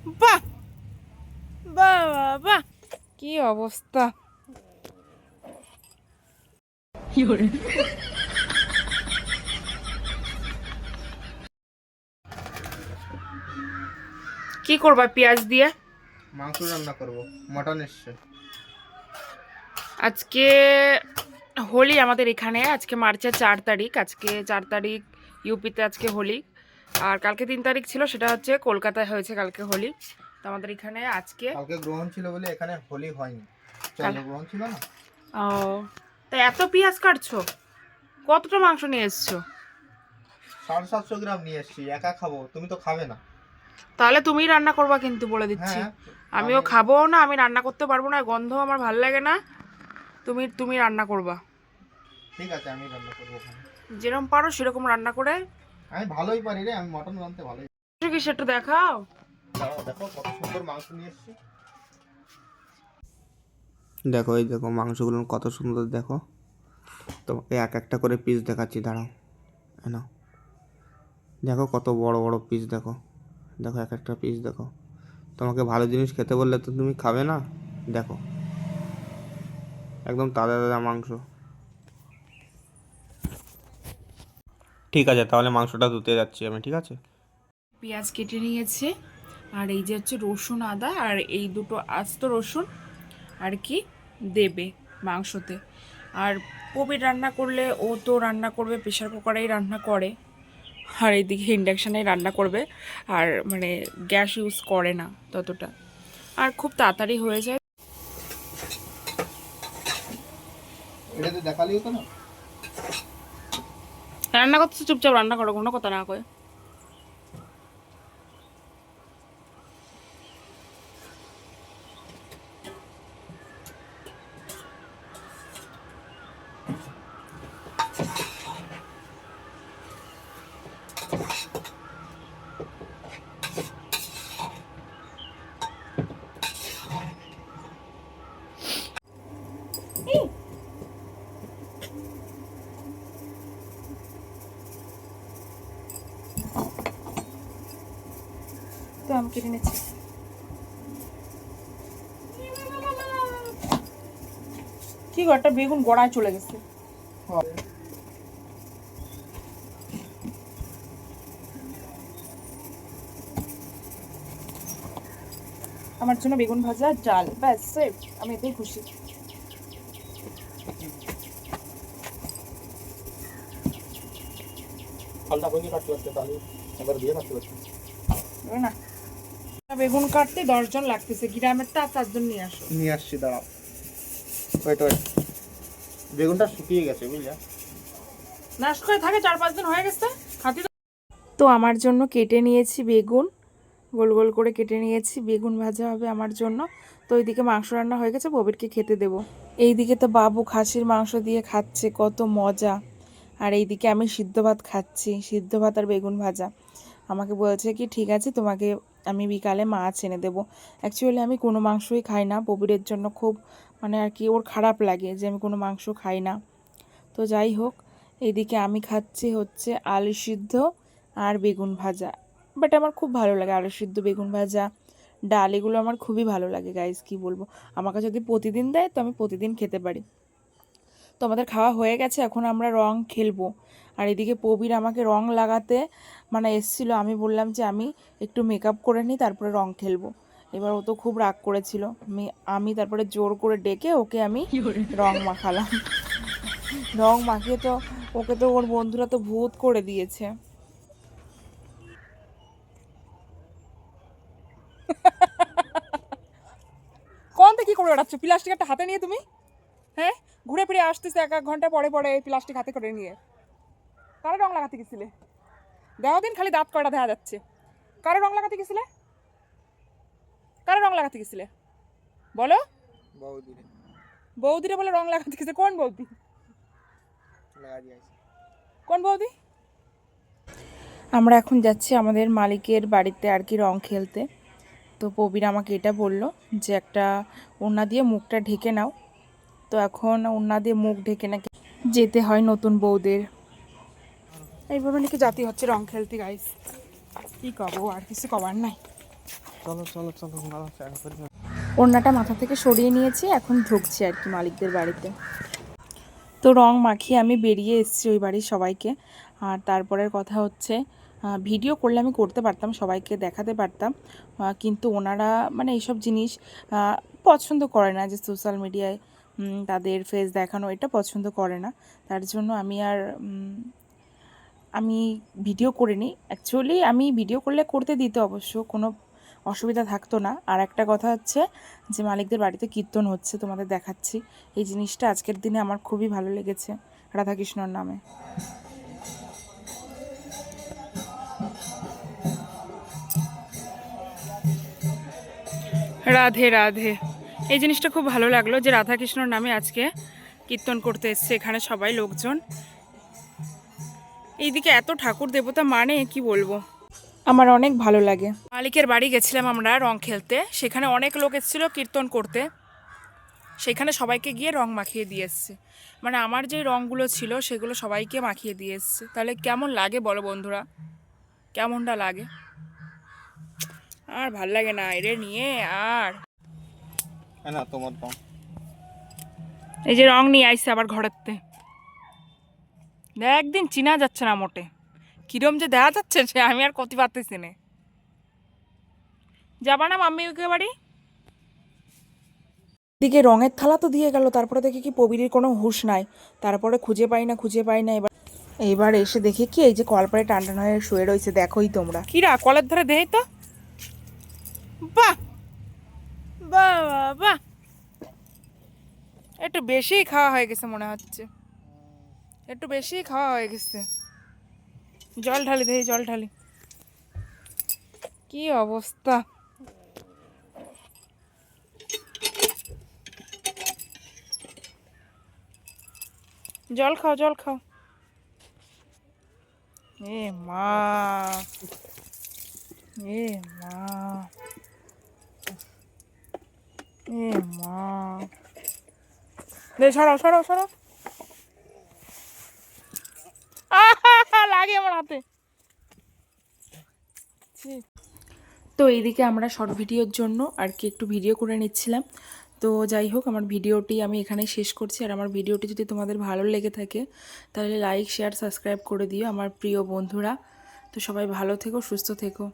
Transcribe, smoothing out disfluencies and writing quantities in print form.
বাহ বাহ বাহ, কি অবস্থা! কি করবা পেঁয়াজ দিয়ে? মাংস রান্না করব, মটন এসছে আজকে হোলি আমাদের এখানে, আজকে মার্চের 4 তারিখ, আজকে 4 তারিখ ইউপিতে আজকে হোলি। আর কালকে 3 তারিখ ছিল, সেটা হচ্ছে কলকাতায় হয়েছে কালকে হোলি। তো আমাদের এখানে আজকে কালকে গ্রহণ ছিল বলে এখানে হোলি হয়নি, চন্দ্রগ্রহণ ছিল না। ও, তা এত পেঁয়াজ কাটছো? কতটা মাংস নিয়ে এসছো? 750 গ্রাম নিয়ে এসছি, একা খাবো, তুমি তো খাবে না। তাহলে তুমিই রান্না করবা কিন্তু, বলে দিচ্ছি। হ্যাঁ, আমিও আমি খাবো না, আমি রান্না করতে পারবো না, গন্ধ আমার ভাল লাগে না। তুমি তুমি রান্না করবা, ঠিক আছে, আমি রান্না করবো ওখানে। যেরকম পারো সেরকম রান্না করে। আমি ভালোই পারি রে, আমি মটন রাঁধতে ভালোই। কি সেটা দেখাও। দাঁড়াও, দেখো কত সুন্দর মাংস নিয়ে এসছি। দেখো, এই দেখো মাংসগুলো কত সুন্দর, দেখো তোমাকে এক একটা করে পিস দেখাচ্ছি, দাঁড়াও। না, দেখো কত বড় বড় পিস, দেখো দেখো এক একটা পিস দেখো। তোমাকে ভালো জিনিস খেতে বললে তো তুমি খাবে না। দেখো, একদম তাজা তাজা মাংস। ঠিক আছে, তাহলে মাংসটা ধুতে যাচ্ছি আমি, ঠিক আছে। পেঁয়াজ কেটে নিয়েছে, আর এই যে হচ্ছে রসুন আদা, আর এই দুটো আস্ত রসুন আর কি দেবে মাংসতে। আর পবির রান্না করলে, ও তো রান্না করবে প্রেশার কুকারেই রান্না করে, আর এইদিকে ইন্ডাকশানে রান্না করবে। আর মানে গ্যাস ইউজ করে না ততটা, আর খুব তাড়াতাড়ি হয়ে যায়। এটাতে দেখালি হতো না। রান্না করতে চুপচাপ রান্না করো, কোনো কথা না কয়ে। তো আমি কেটে নিচ্ছি। কি গো, একটা বেগুন গড়ায় চলে গেছে। আমার জন্য বেগুন ভাজা ডাল, ব্যাস সেফ, আমি এতেই খুশি। ফলটা বইকে কাটতে পারছে, তাহলে এবার দিয়ে কাটতে পারছে না, বেগুন কাটতে 10 জন লাগতেছে, গ্রামের তা 4 জন নিয়ে আসো। নিয়ে আসছি, দাঁড়াও। ওয়েট ওয়েট, বেগুনটা শুকিয়ে গেছে বুঝলে। নাশ করে থাকে, 4-5 দিন হয়ে গেছে, খাতি। তো আমার জন্য কেটে নিয়েছি বেগুন, গোল গোল করে কেটে নিয়েছি, বেগুন ভাজা হবে আমার জন্য। তো ওইদিকে মাংস রান্না হয়ে গেছে, ববিরকে খেতে দেবো। এইদিকে তো বাবু খাসির মাংস দিয়ে খাচ্ছে, কত মজা। আর এইদিকে আমি সিদ্ধ ভাত খাচ্ছি, সিদ্ধ ভাত আর বেগুন ভাজা। আমাকে বলছে কি ঠিক আছে, তোমাকে আমি বিকালে মাছ এনে দেবো। অ্যাকচুয়ালি আমি কোনো মাংসই খাই না, ববিরের জন্য খুব মানে আর কি ওর খারাপ লাগে যে আমি কোনো মাংস খাই না। তো যাই হোক, এইদিকে আমি খাচ্ছি হচ্ছে আলু সিদ্ধ আর বেগুন ভাজা। বাট আমার খুব ভালো লাগে আলু সিদ্ধ, বেগুন ভাজা, ডাল, এগুলো আমার খুবই ভালো লাগে গাইজ, কি বলবো। আমাকে যদি প্রতিদিন দেয় তো আমি প্রতিদিন খেতে পারি। তো আমাদের খাওয়া হয়ে গেছে, এখন আমরা রং খেলবো। আর এদিকে প্রবীর আমাকে রং লাগাতে মানে এসছিল, আমি বললাম যে আমি একটু মেকআপ করে নিই, তারপরে রং খেলবো। এবার ও তো খুব রাগ করেছিল, আমি তারপরে জোর করে ডেকে ওকে আমি রং মাখালাম। রং মাখিয়ে তো ওকে তো ওর বন্ধুরা তো ভূত করে দিয়েছে। কোন থেকে কি করে বেড়াচ্ছ প্লাস্টিক একটা হাতে নিয়ে তুমি? হ্যাঁ, ঘুরে ফিরে আসতেছে 1-1 ঘন্টা পরে পরে এই প্লাস্টিক হাতে করে নিয়ে। কারে রং লাগাতে গেছিলে? দেওয়া দিন খালি দাঁত কয়টা দেখা যাচ্ছে। কারে রং লাগাতে গেছিলে? কারে রং লাগাতে গেছিলে বলো? বৌদিরে বৌদিরে বলে রং লাগাতে গেছে? কোন বৌদি? লাগা দিয়েছে। কোন বৌদি? আমরা এখন যাচ্ছি আমাদের মালিকের বাড়িতে আর কি রং খেলতে। তো প্রবীর আমাকে এটা বলল যে একটা ওড়না দিয়ে মুখটা ঢেকে নাও। তো এখন ওড়না দিয়ে মুখ ঢেকে নাকি যেতে হয় নতুন বউদের। এইভাবে নাকি জাতি হচ্ছে রং খেলতে গাইস, কি করবো, আর কিছু কবার নাই। চলো চলো চলো ওনারা চান করে ওড়নাটা মাথা থেকে সরিয়ে নিয়েছি, এখন ঢুকছি আর কি মালিকদের বাড়িতে। তো রং মাখিয়ে আমি বেরিয়ে এসেছি ওই বাড়ির সবাইকে। আর তারপরের কথা হচ্ছে, ভিডিও করলে আমি করতে পারতাম, সবাইকে দেখাতে পারতাম, কিন্তু ওনারা মানে এইসব জিনিস পছন্দ করে না, যে সোশ্যাল মিডিয়ায় তাদের ফেস দেখানো, এটা পছন্দ করে না। তার জন্য আমি ভিডিও করিনি। অ্যাকচুয়ালি আমি ভিডিও করলে করতে দিতে অবশ্য কোনো অসুবিধা থাকতো না। আর একটা কথা হচ্ছে যে মালিকদের বাড়িতে কীর্তন হচ্ছে, তোমাদের দেখাচ্ছি। এই জিনিসটা আজকের দিনে আমার খুবই ভালো লেগেছে, রাধাকৃষ্ণর নামে। রাধে রাধে। এই জিনিসটা খুব ভালো লাগলো যে রাধাকৃষ্ণর নামে আজকে কীর্তন করতে এসছে এখানে সবাই লোকজন। এইদিকে এত ঠাকুর দেবতা, মানে কি বলবো, আমার অনেক ভালো লাগে। মালিকের বাড়ি গেছিলাম আমরা রং খেলতে, সেখানে অনেক লোক এসেছিলো কীর্তন করতে, সেখানে সবাইকে গিয়ে রং মাখিয়ে দিয়ে এসছে। মানে আমার যে রঙগুলো ছিল সেগুলো সবাইকে মাখিয়ে দিয়ে এসছে। তাহলে কেমন লাগে বলো বন্ধুরা, কেমনটা লাগে? আর ভাল লাগে না এরে নিয়ে। আর না তোমার দাও। এই যে রং নিয়ে আইসে আবার ঘরেতে, একদিন চিনা যাচ্ছে না মোটে, কিরম যে দেখা যাচ্ছে সে আমি আর কতি পারতেছি না। যাবা না মাম্মি ওকে বাড়ি? দিকে রঙের থালা তো দিয়ে গেল, তারপরে দেখি কি প্রবীরের কোনো হুঁশ নাই, তারপরে খুঁজে পাই না। এইবার এসে দেখি কি এই যে কলপারে টান হয়ে শুয়ে রয়েছে, দেখোই তোমরা। কিরা কলের ধরে দেই তো, বাহ বাহ বাহ, একটু বেশি খাওয়া হয়ে গেছে মনে হচ্ছে, একটু বেশি খাওয়া হয়ে গেছে। জল ঢালি দেই, জল ঢালি। কি অবস্থা! জল খাও, জল খাও। এ মা, এ মা, এ মা, দে সরাও সরাও সরাও, লাগে আমার হাতে। তো এইদিকে আমরা শর্ট ভিডিওর জন্য আর কি একটু ভিডিও করে নিচ্ছিলাম। তো যাই হোক, আমার ভিডিওটি আমি এখানে শেষ করছি। আর আমার ভিডিওটি যদি তোমাদের ভালো লেগে থাকে তাহলে লাইক শেয়ার সাবস্ক্রাইব করে দিও আমার প্রিয় বন্ধুরা। তো সবাই ভালো থেকো, সুস্থ থেকো।